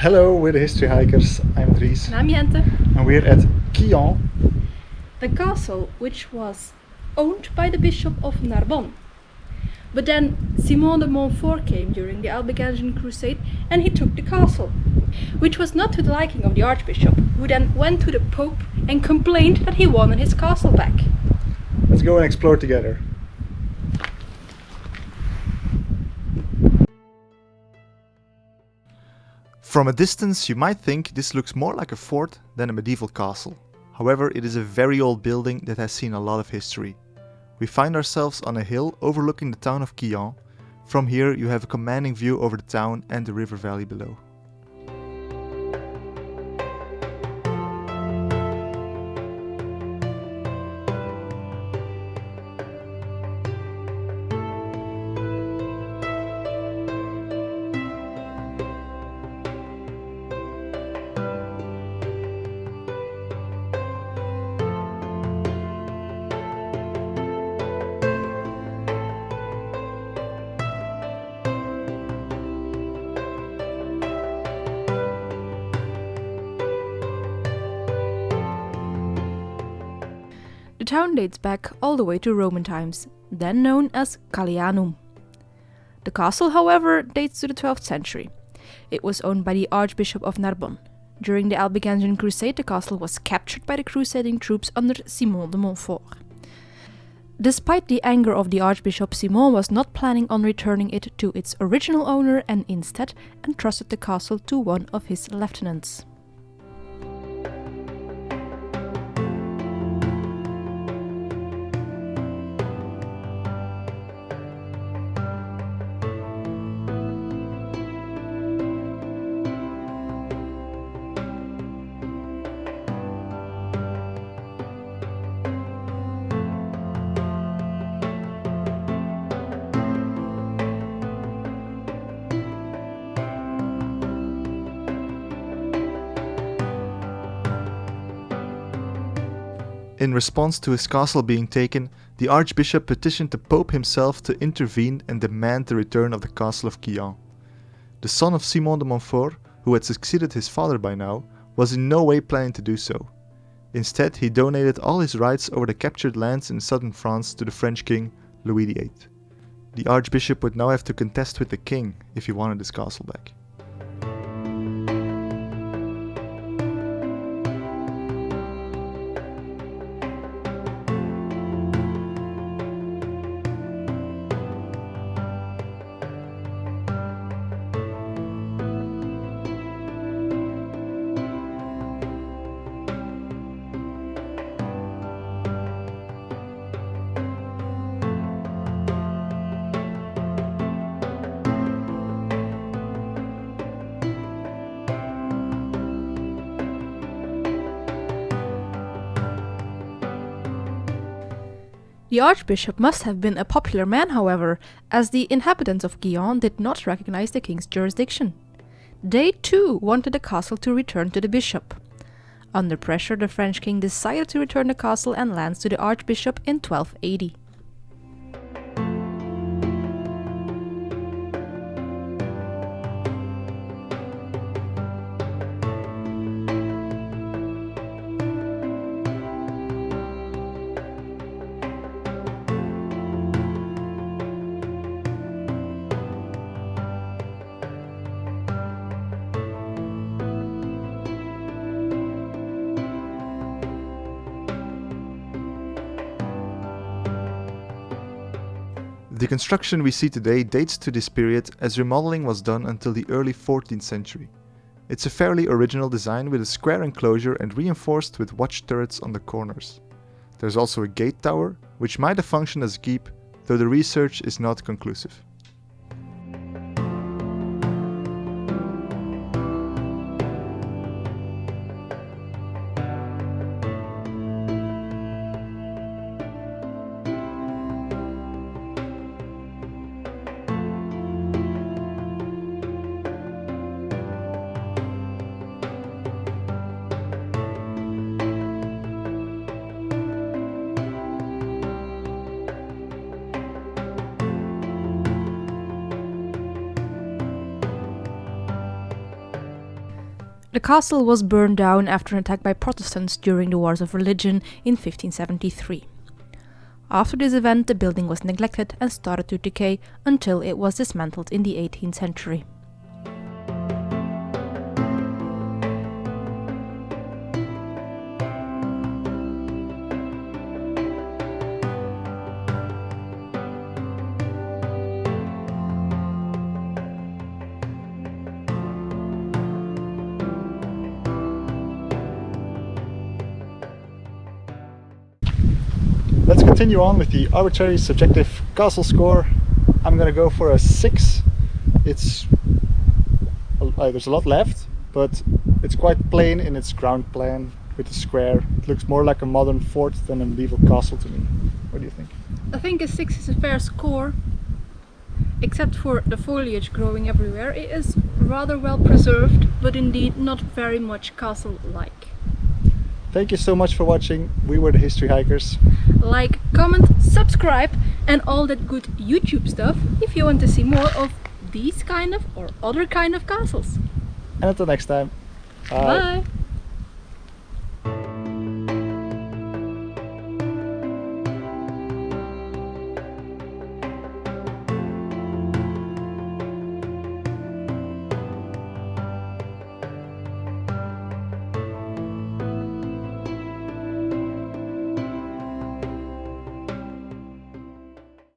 Hello, we're the History Hikers. I'm Dries. And I'm Jente. And we're at Quillan. The castle, which was owned by the Bishop of Narbonne. But then Simon de Montfort came during the Albigensian crusade and he took the castle, which was not to the liking of the Archbishop, who then went to the Pope and complained that he wanted his castle back. Let's go and explore together. From a distance you might think this looks more like a fort than a medieval castle. However, it is a very old building that has seen a lot of history. We find ourselves on a hill overlooking the town of Quillan. From here you have a commanding view over the town and the river valley below. The town dates back all the way to Roman times, then known as Gallianum. The castle, however, dates to the 12th century. It was owned by the Archbishop of Narbonne. During the Albigensian crusade, the castle was captured by the crusading troops under Simon de Montfort. Despite the anger of the Archbishop, Simon was not planning on returning it to its original owner and instead entrusted the castle to one of his lieutenants. In response to his castle being taken, the Archbishop petitioned the Pope himself to intervene and demand the return of the castle of Quillan. The son of Simon de Montfort, who had succeeded his father by now, was in no way planning to do so. Instead, he donated all his rights over the captured lands in southern France to the French king, Louis VIII. The Archbishop would now have to contest with the king if he wanted his castle back. The Archbishop must have been a popular man, however, as the inhabitants of Quillan did not recognize the king's jurisdiction. They too wanted the castle to return to the bishop. Under pressure, the French king decided to return the castle and lands to the Archbishop in 1280. The construction we see today dates to this period as remodeling was done until the early 14th century. It's a fairly original design with a square enclosure and reinforced with watch turrets on the corners. There's also a gate tower, which might have functioned as a keep, though the research is not conclusive. The castle was burned down after an attack by Protestants during the Wars of Religion in 1573. After this event, the building was neglected and started to decay until it was dismantled in the 18th century. Let's continue on with the arbitrary subjective castle score. I'm gonna go for a 6. It's there's a lot left, but it's quite plain in its ground plan with the square. It looks more like a modern fort than a medieval castle to me. What do you think? I think a 6 is a fair score. Except for the foliage growing everywhere, it is rather well preserved, but indeed not very much castle-like. Thank you so much for watching. We were the History Hikers. Like, comment, subscribe and all that good YouTube stuff if you want to see more of these kind of or other kind of castles. And until next time. Bye!